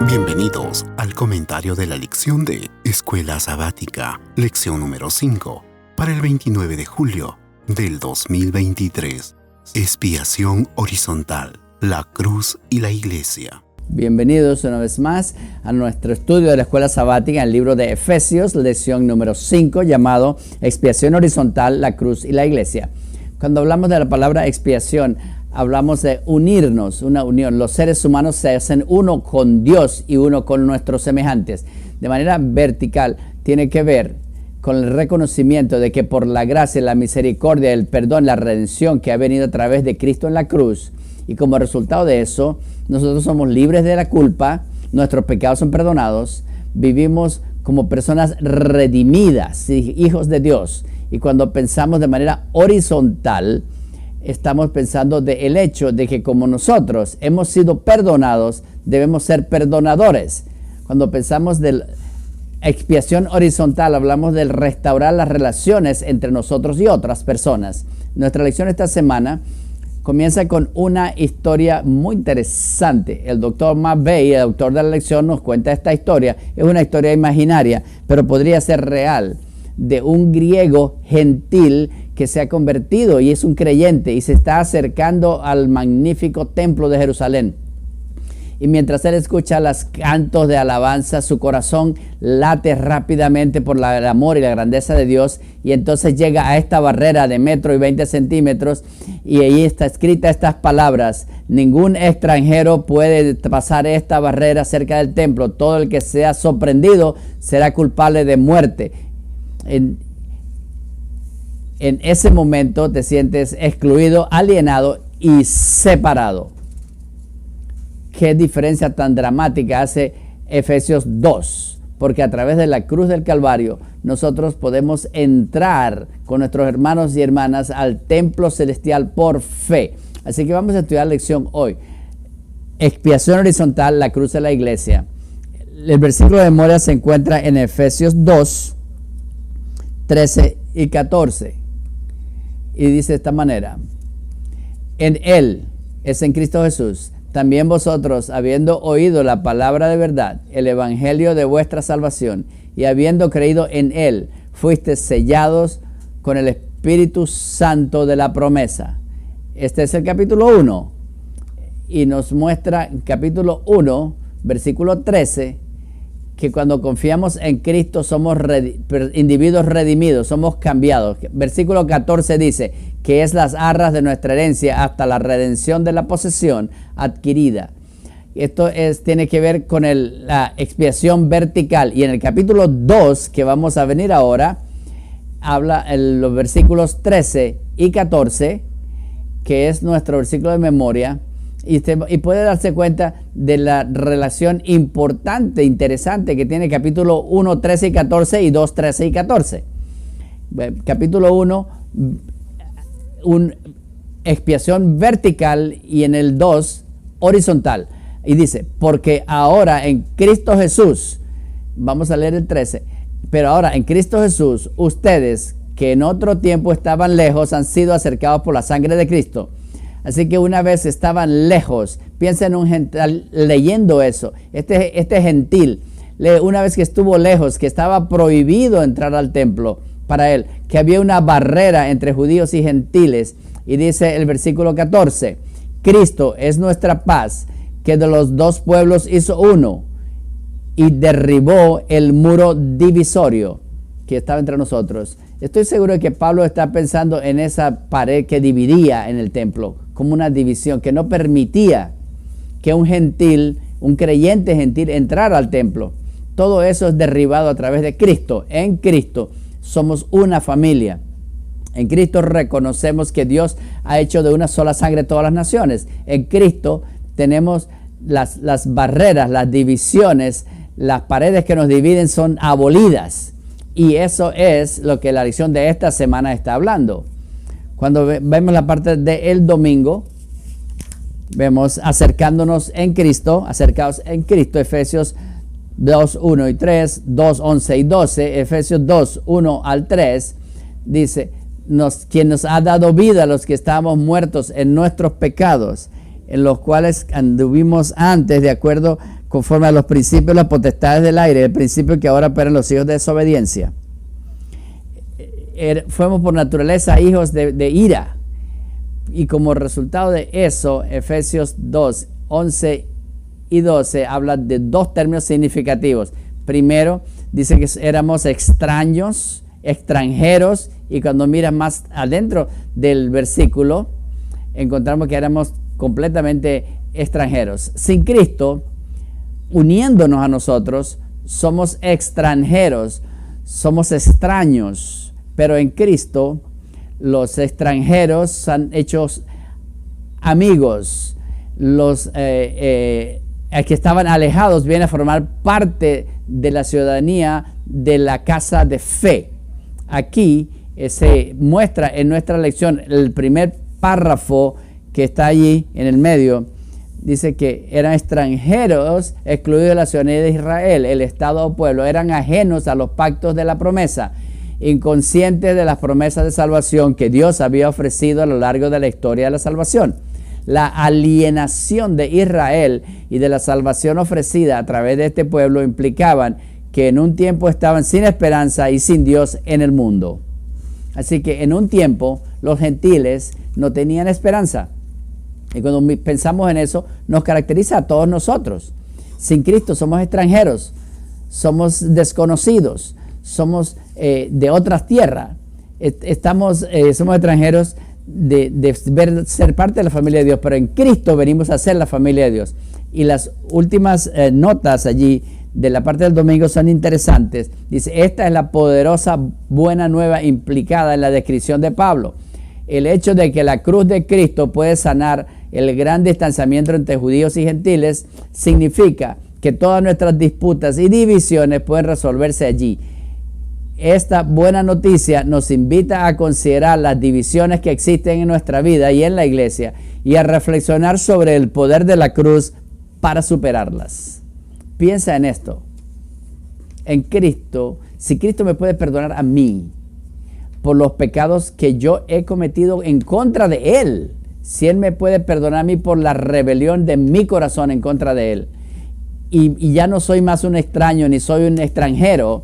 Bienvenidos al comentario de la lección de Escuela Sabática, lección número 5, para el 29 de julio del 2023. Expiación horizontal, la cruz y la iglesia. Bienvenidos una vez más a nuestro estudio de la Escuela Sabática en el libro de Efesios, lección número 5, llamado Expiación horizontal, la cruz y la iglesia. Cuando hablamos de la palabra expiación, hablamos de unirnos, una unión. Los seres humanos se hacen uno con Dios y uno con nuestros semejantes. De manera vertical, tiene que ver con el reconocimiento de que por la gracia, la misericordia, el perdón, la redención que ha venido a través de Cristo en la cruz, y como resultado de eso, nosotros somos libres de la culpa, nuestros pecados son perdonados, vivimos como personas redimidas, hijos de Dios. Y cuando pensamos de manera horizontal, estamos pensando del hecho de que como nosotros hemos sido perdonados, debemos ser perdonadores. Cuando pensamos de expiación horizontal, hablamos del restaurar las relaciones entre nosotros y otras personas. Nuestra lección esta semana comienza con una historia muy interesante. El doctor McVeigh, el autor de la lección, nos cuenta esta historia. Es una historia imaginaria, pero podría ser real, de un griego gentil que se ha convertido y es un creyente y se está acercando al magnífico templo de Jerusalén. Y mientras él escucha los cantos de alabanza, su corazón late rápidamente por el amor y la grandeza de Dios. Y entonces llega a esta barrera de 1,20 m y ahí está escrita estas palabras: ningún extranjero puede pasar esta barrera cerca del templo. Todo el que sea sorprendido será culpable de muerte. En ese momento te sientes excluido, alienado y separado. ¿Qué diferencia tan dramática hace Efesios 2? Porque a través de la cruz del Calvario nosotros podemos entrar con nuestros hermanos y hermanas al templo celestial por fe. Así que vamos a estudiar la lección hoy. Expiación horizontal, la cruz de la iglesia. El versículo de memoria se encuentra en Efesios 2, 13 y 14. Y dice de esta manera: en Él, es en Cristo Jesús, también vosotros, habiendo oído la palabra de verdad, el evangelio de vuestra salvación, y habiendo creído en Él, fuisteis sellados con el Espíritu Santo de la promesa. Este es el capítulo 1. Y nos muestra en capítulo 1, versículo 13, que cuando confiamos en Cristo somos individuos redimidos, somos cambiados. Versículo 14 dice que es las arras de nuestra herencia hasta la redención de la posesión adquirida. Esto tiene que ver con la expiación vertical. Y en el capítulo 2, que vamos a venir ahora, habla en los versículos 13 y 14, que es nuestro versículo de memoria. Y puede darse cuenta de la relación importante, interesante que tiene capítulo 1, 13 y 14 y 2, 13 y 14. Capítulo 1, expiación vertical, y en el 2, horizontal. Y dice, porque ahora en Cristo Jesús, vamos a leer el 13, pero ahora en Cristo Jesús, ustedes que en otro tiempo estaban lejos han sido acercados por la sangre de Cristo. Así que una vez estaban lejos, piensa en un gentil leyendo eso. Este gentil, una vez que estuvo lejos, que estaba prohibido entrar al templo para él, que había una barrera entre judíos y gentiles. Y dice el versículo 14, Cristo es nuestra paz, que de los dos pueblos hizo uno y derribó el muro divisorio que estaba entre nosotros. Estoy seguro de que Pablo está pensando en esa pared que dividía en el templo, como una división que no permitía que un creyente gentil entrara al templo. Todo eso es derribado a través de Cristo. En Cristo somos una familia. En Cristo reconocemos que Dios ha hecho de una sola sangre todas las naciones. En Cristo tenemos las barreras, las divisiones, las paredes que nos dividen son abolidas. Y eso es lo que la lección de esta semana está hablando. Cuando vemos la parte del domingo, vemos acercados en Cristo, Efesios 2, 1 y 3, 2, 11 y 12, Efesios 2, 1 al 3, dice, quien nos ha dado vida a los que estábamos muertos en nuestros pecados, en los cuales anduvimos antes de acuerdo conforme a los principios, las potestades del aire, el principio que ahora operan los hijos de desobediencia. Fuimos por naturaleza hijos de ira. Y como resultado de eso, Efesios 2, 11 y 12 habla de dos términos significativos. Primero, dice que éramos extraños, extranjeros, y cuando miras más adentro del versículo, encontramos que éramos completamente extranjeros. Sin Cristo, uniéndonos a nosotros, somos extranjeros, somos extraños, pero en Cristo los extranjeros son hechos amigos. Los que estaban alejados vienen a formar parte de la ciudadanía de la casa de fe. Aquí se muestra en nuestra lección el primer párrafo que está allí en el medio. Dice que eran extranjeros excluidos de la ciudadanía de Israel, el estado o pueblo, eran ajenos a los pactos de la promesa, inconscientes de las promesas de salvación que Dios había ofrecido a lo largo de la historia de la salvación. La alienación de Israel y de la salvación ofrecida a través de este pueblo implicaban que en un tiempo estaban sin esperanza y sin Dios en el mundo. Así que en un tiempo los gentiles no tenían esperanza. Y cuando pensamos en eso, nos caracteriza a todos nosotros. Sin Cristo somos extranjeros, somos desconocidos, somos de otras tierras. Somos extranjeros de ser parte de la familia de Dios, pero en Cristo venimos a ser la familia de Dios. Y las últimas notas allí de la parte del domingo son interesantes. Dice, esta es la poderosa buena nueva implicada en la descripción de Pablo. El hecho de que la cruz de Cristo puede sanar el gran distanciamiento entre judíos y gentiles significa que todas nuestras disputas y divisiones pueden resolverse allí. Esta buena noticia nos invita a considerar las divisiones que existen en nuestra vida y en la iglesia y a reflexionar sobre el poder de la cruz para superarlas. Piensa en esto. En Cristo, si Cristo me puede perdonar a mí por los pecados que yo he cometido en contra de Él, si Él me puede perdonar a mí por la rebelión de mi corazón en contra de Él, y ya no soy más un extraño ni soy un extranjero,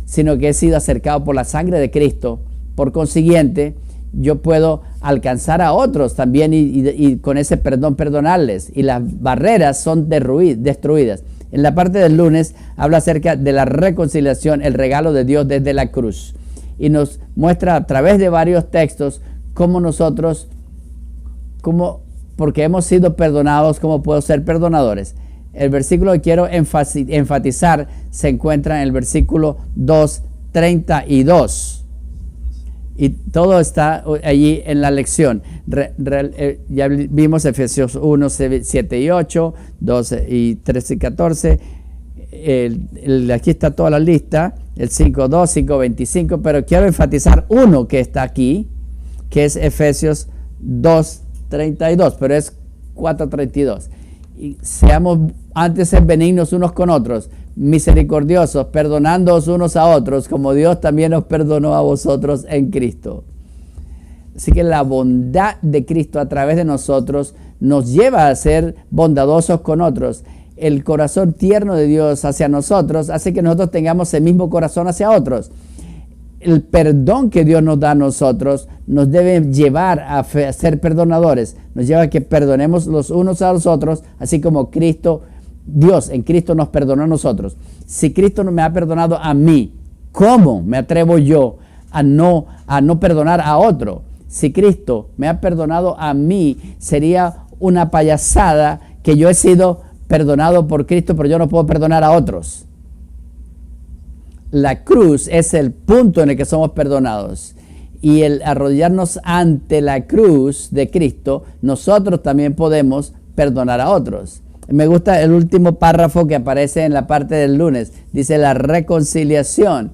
sino que he sido acercado por la sangre de Cristo, por consiguiente, yo puedo alcanzar a otros también y con ese perdón perdonarles, y las barreras son destruidas. En la parte del lunes habla acerca de la reconciliación, el regalo de Dios desde la cruz, y nos muestra a través de varios textos cómo nosotros, porque hemos sido perdonados, cómo podemos ser perdonadores. El versículo que quiero enfatizar se encuentra en el versículo 2:32. Y todo está allí en la lección. Ya vimos Efesios 1, 7 y 8, 12 y 13 y 14. Aquí está toda la lista, el 5:2, 5:25, pero quiero enfatizar uno que está aquí, que es Efesios 2:32, pero es 4:32. Y seamos antes ser benignos unos con otros, misericordiosos, perdonándoos unos a otros, como Dios también os perdonó a vosotros en Cristo. Así que la bondad de Cristo a través de nosotros nos lleva a ser bondadosos con otros. El corazón tierno de Dios hacia nosotros hace que nosotros tengamos el mismo corazón hacia otros. El perdón que Dios nos da a nosotros nos debe llevar a ser perdonadores. Nos lleva a que perdonemos los unos a los otros, así como Dios en Cristo nos perdonó a nosotros. Si Cristo no me ha perdonado a mí, ¿cómo me atrevo yo a no perdonar a otro? Si Cristo me ha perdonado a mí, sería una payasada que yo he sido perdonado por Cristo, pero yo no puedo perdonar a otros. La cruz es el punto en el que somos perdonados. Y el arrodillarnos ante la cruz de Cristo, nosotros también podemos perdonar a otros. Me gusta el último párrafo que aparece en la parte del lunes. Dice la reconciliación.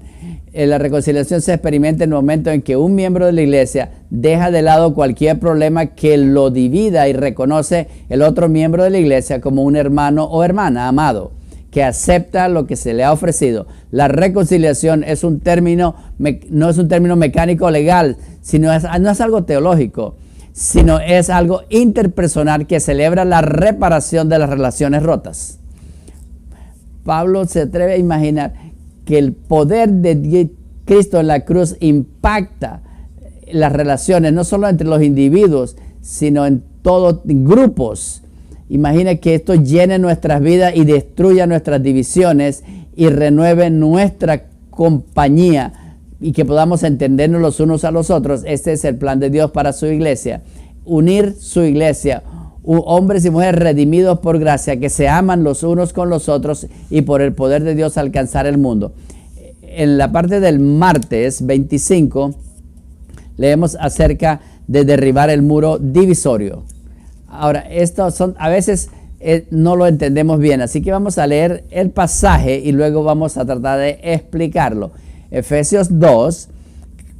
La reconciliación se experimenta en el momento en que un miembro de la iglesia deja de lado cualquier problema que lo divida y reconoce el otro miembro de la iglesia como un hermano o hermana amado, que acepta lo que se le ha ofrecido. La reconciliación es un término, no es un término mecánico legal, no es algo teológico, sino es algo interpersonal que celebra la reparación de las relaciones rotas. Pablo se atreve a imaginar que el poder de Cristo en la cruz impacta las relaciones, no solo entre los individuos, sino en todos grupos. Imagina que esto llene nuestras vidas y destruya nuestras divisiones y renueve nuestra compañía y que podamos entendernos los unos a los otros. Este es el plan de Dios para su iglesia. Unir su iglesia, hombres y mujeres redimidos por gracia, que se aman los unos con los otros y por el poder de Dios alcanzar el mundo. En la parte del martes 25 leemos acerca de derribar el muro divisorio. Ahora, estos son, a veces no lo entendemos bien, así que vamos a leer el pasaje y luego vamos a tratar de explicarlo. Efesios 2,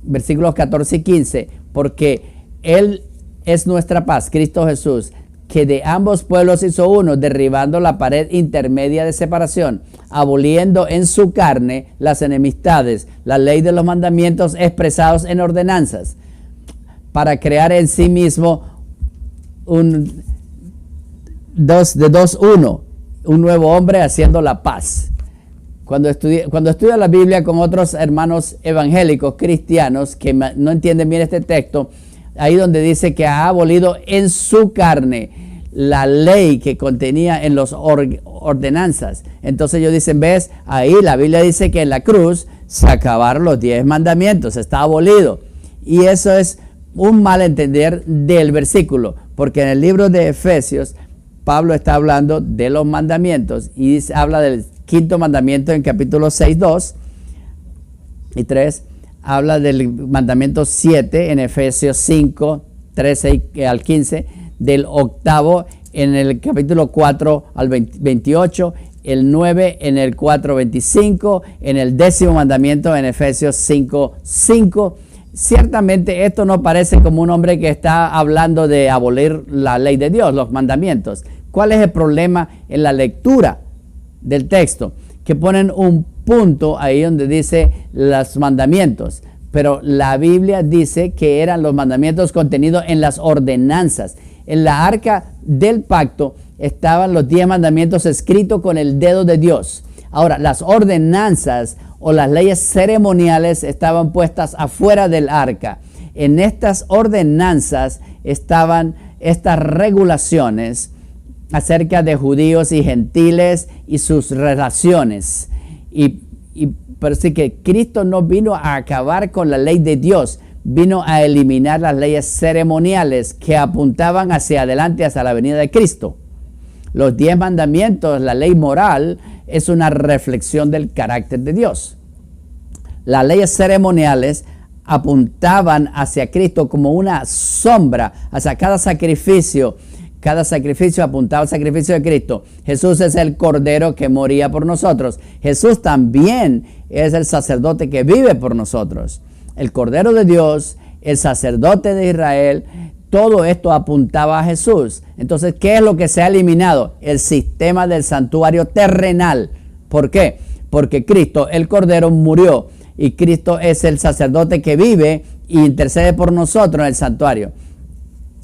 versículos 14 y 15, porque Él es nuestra paz, Cristo Jesús, que de ambos pueblos hizo uno, derribando la pared intermedia de separación, aboliendo en su carne las enemistades, la ley de los mandamientos expresados en ordenanzas, para crear en sí mismo un nuevo hombre haciendo la paz. Cuando estudia la Biblia con otros hermanos evangélicos cristianos que no entienden bien este texto, ahí donde dice que ha abolido en su carne la ley que contenía en las ordenanzas. Entonces ellos dicen, ves, ahí la Biblia dice que en la cruz se acabaron los 10 mandamientos, está abolido. Y eso es un mal entender del versículo, porque en el libro de Efesios, Pablo está hablando de los mandamientos y habla del quinto mandamiento en capítulo 6, 2 y 3. Habla del mandamiento 7 en Efesios 5, 13 al 15, del octavo en el capítulo 4 al 28, el 9 en el 4, 25, en el décimo mandamiento en Efesios 5, 5. Ciertamente esto no parece como un hombre que está hablando de abolir la ley de Dios, los mandamientos. ¿Cuál es el problema en la lectura del texto? Que ponen un punto ahí donde dice los mandamientos, pero la Biblia dice que eran los mandamientos contenidos en las ordenanzas. En la arca del pacto estaban los 10 mandamientos escritos con el dedo de Dios. Ahora, las ordenanzas o las leyes ceremoniales estaban puestas afuera del arca. En estas ordenanzas estaban estas regulaciones acerca de judíos y gentiles y sus relaciones. Pero sí que Cristo no vino a acabar con la ley de Dios, vino a eliminar las leyes ceremoniales que apuntaban hacia adelante, hacia la venida de Cristo. Los 10 mandamientos, la ley moral, es una reflexión del carácter de Dios. Las leyes ceremoniales apuntaban hacia Cristo como una sombra, hacia cada sacrificio. Cada sacrificio apuntaba al sacrificio de Cristo. Jesús es el Cordero que moría por nosotros. Jesús también es el sacerdote que vive por nosotros. El Cordero de Dios, el sacerdote de Israel, todo esto apuntaba a Jesús. Entonces, ¿qué es lo que se ha eliminado? El sistema del santuario terrenal. ¿Por qué? Porque Cristo, el Cordero, murió y Cristo es el sacerdote que vive e intercede por nosotros en el santuario.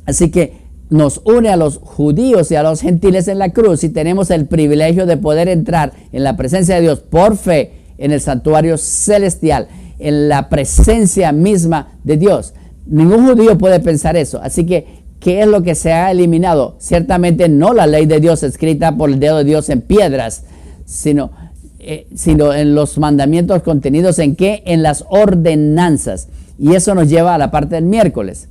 Así que nos une a los judíos y a los gentiles en la cruz y tenemos el privilegio de poder entrar en la presencia de Dios por fe en el santuario celestial, en la presencia misma de Dios. Ningún judío puede pensar eso. Así que, ¿qué es lo que se ha eliminado? Ciertamente no la ley de Dios escrita por el dedo de Dios en piedras, sino en los mandamientos contenidos en ¿qué? En las ordenanzas. Y eso nos lleva a la parte del miércoles,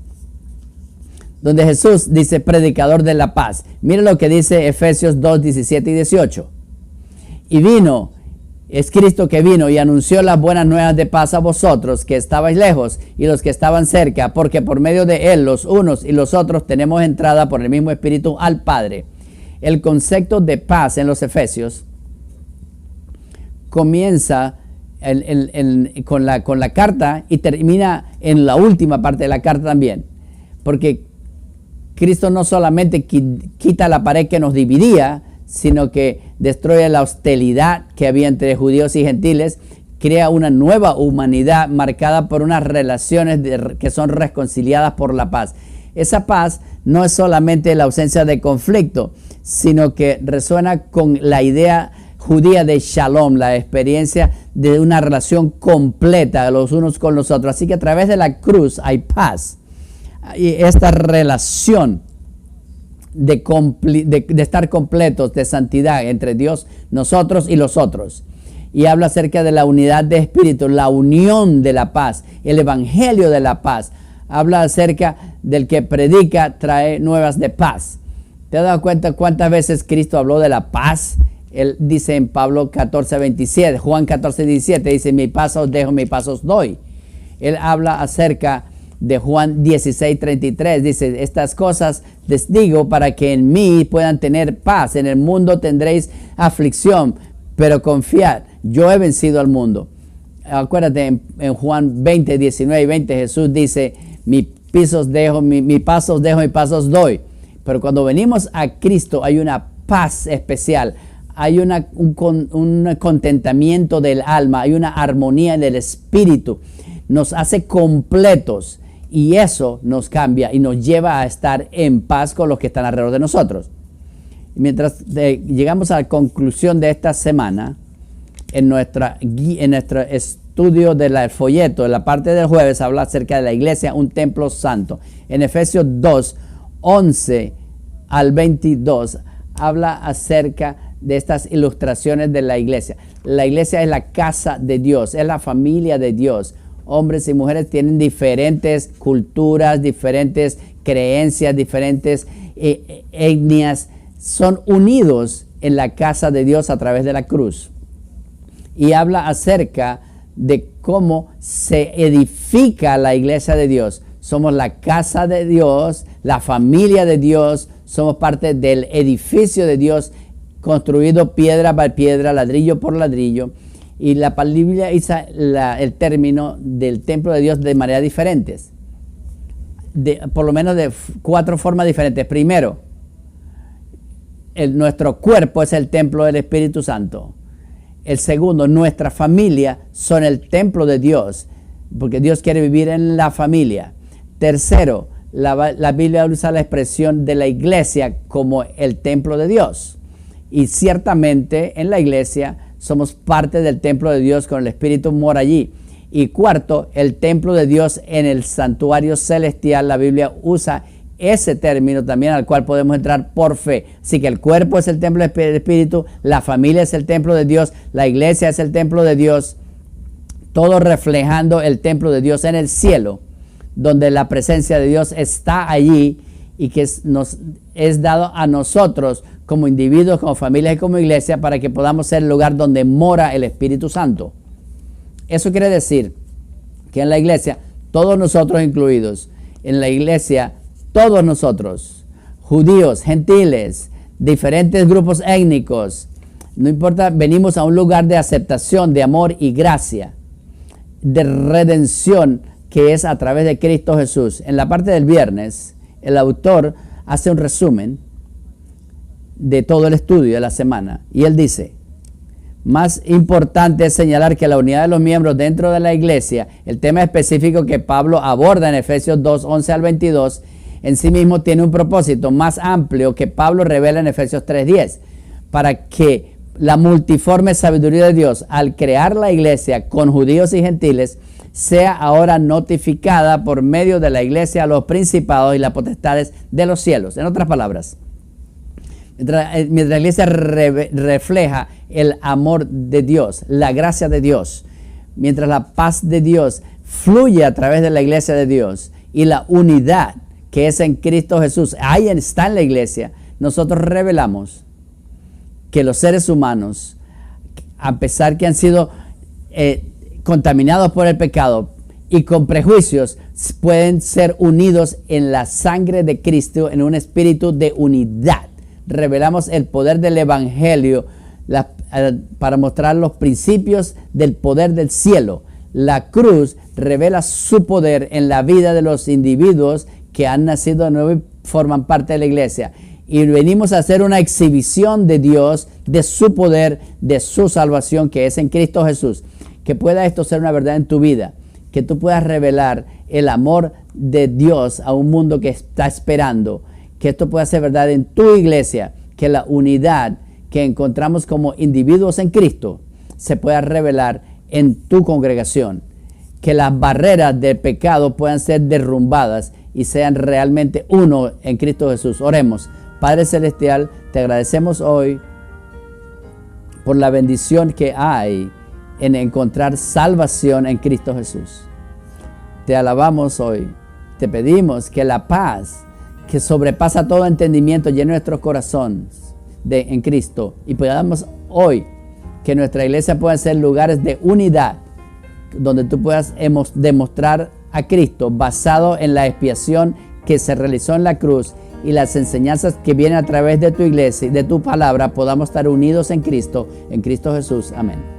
donde Jesús dice predicador de la paz. Mire lo que dice Efesios 2, 17 y 18. Y vino, es Cristo que vino y anunció las buenas nuevas de paz a vosotros que estabais lejos y los que estaban cerca, porque por medio de Él los unos y los otros tenemos entrada por el mismo Espíritu al Padre. El concepto de paz en los Efesios comienza con la carta y termina en la última parte de la carta también, porque Cristo no solamente quita la pared que nos dividía, sino que destruye la hostilidad que había entre judíos y gentiles, crea una nueva humanidad marcada por unas relaciones que son reconciliadas por la paz. Esa paz no es solamente la ausencia de conflicto, sino que resuena con la idea judía de Shalom, la experiencia de una relación completa los unos con los otros. Así que a través de la cruz hay paz. Y esta relación de estar completos, de santidad entre Dios, nosotros y los otros. Y habla acerca de la unidad de espíritu, la unión de la paz, el evangelio de la paz. Habla acerca del que predica, trae nuevas de paz. ¿Te has dado cuenta cuántas veces Cristo habló de la paz? Él dice en Pablo 14:27, Juan 14:17, dice, mi paz os dejo, mi paz os doy. Él habla acerca de Juan 16:33, dice, estas cosas les digo para que en mí puedan tener paz. En el mundo tendréis aflicción, pero confiad, yo he vencido al mundo. Acuérdate en Juan 20:19 y 20, Jesús dice, mi paz os dejo, mi paz os doy. Pero cuando venimos a Cristo hay una paz especial, hay un contentamiento del alma, hay una armonía en el espíritu, nos hace completos y eso nos cambia y nos lleva a estar en paz con los que están alrededor de nosotros. Mientras llegamos a la conclusión de esta semana, en nuestro estudio del folleto, en la parte del jueves, habla acerca de la iglesia, un templo santo. En Efesios 2, 11 al 22, habla acerca de estas ilustraciones de la iglesia. La iglesia es la casa de Dios, es la familia de Dios. Hombres y mujeres tienen diferentes culturas, diferentes creencias, diferentes etnias. Son unidos en la casa de Dios a través de la cruz. Y habla acerca de cómo se edifica la iglesia de Dios. Somos la casa de Dios, la familia de Dios, somos parte del edificio de Dios, construido piedra por piedra, ladrillo por ladrillo. Y la Biblia usa el término del templo de Dios de maneras diferentes. Por lo menos de 4 formas diferentes. Primero, nuestro cuerpo es el templo del Espíritu Santo. El segundo, nuestra familia son el templo de Dios, porque Dios quiere vivir en la familia. Tercero, la Biblia usa la expresión de la iglesia como el templo de Dios. Y ciertamente en la iglesia somos parte del templo de Dios con el Espíritu mora allí. Y cuarto, el templo de Dios en el santuario celestial. La Biblia usa ese término también al cual podemos entrar por fe. Así que el cuerpo es el templo del Espíritu, la familia es el templo de Dios, la iglesia es el templo de Dios, todo reflejando el templo de Dios en el cielo, donde la presencia de Dios está allí y que nos es dado a nosotros como individuos, como familias y como iglesia para que podamos ser el lugar donde mora el Espíritu Santo. Eso quiere decir que en la iglesia, todos nosotros incluidos, en la iglesia todos nosotros, judíos, gentiles, diferentes grupos étnicos, no importa, venimos a un lugar de aceptación, de amor y gracia, de redención que es a través de Cristo Jesús. En la parte del viernes, el autor hace un resumen de todo el estudio de la semana y él dice, más importante es señalar que la unidad de los miembros dentro de la iglesia, el tema específico que Pablo aborda en Efesios 2, 11 al 22, en sí mismo tiene un propósito más amplio que Pablo revela en Efesios 3:10, para que la multiforme sabiduría de Dios al crear la iglesia con judíos y gentiles sea ahora notificada por medio de la iglesia a los principados y las potestades de los cielos. En otras palabras, mientras la iglesia refleja el amor de Dios, la gracia de Dios, mientras la paz de Dios fluye a través de la iglesia de Dios y la unidad que es en Cristo Jesús, ahí está en la iglesia, nosotros revelamos que los seres humanos, a pesar que han sido contaminados por el pecado y con prejuicios, pueden ser unidos en la sangre de Cristo, en un espíritu de unidad. Revelamos el poder del evangelio para mostrar los principios del poder del cielo. La cruz revela su poder en la vida de los individuos que han nacido de nuevo y forman parte de la iglesia. Y venimos a hacer una exhibición de Dios, de su poder, de su salvación que es en Cristo Jesús. Que pueda esto ser una verdad en tu vida. Que tú puedas revelar el amor de Dios a un mundo que está esperando. Que esto pueda ser verdad en tu iglesia. Que la unidad que encontramos como individuos en Cristo se pueda revelar en tu congregación. Que las barreras del pecado puedan ser derrumbadas y sean realmente uno en Cristo Jesús. Oremos. Padre Celestial, te agradecemos hoy por la bendición que hay en encontrar salvación en Cristo Jesús. Te alabamos hoy. Te pedimos que la paz que sobrepasa todo entendimiento llene nuestros corazones en Cristo, y podamos hoy que nuestra iglesia pueda ser lugares de unidad donde tú puedas demostrar a Cristo basado en la expiación que se realizó en la cruz y las enseñanzas que vienen a través de tu iglesia y de tu palabra. Podamos estar unidos en Cristo Jesús. Amén.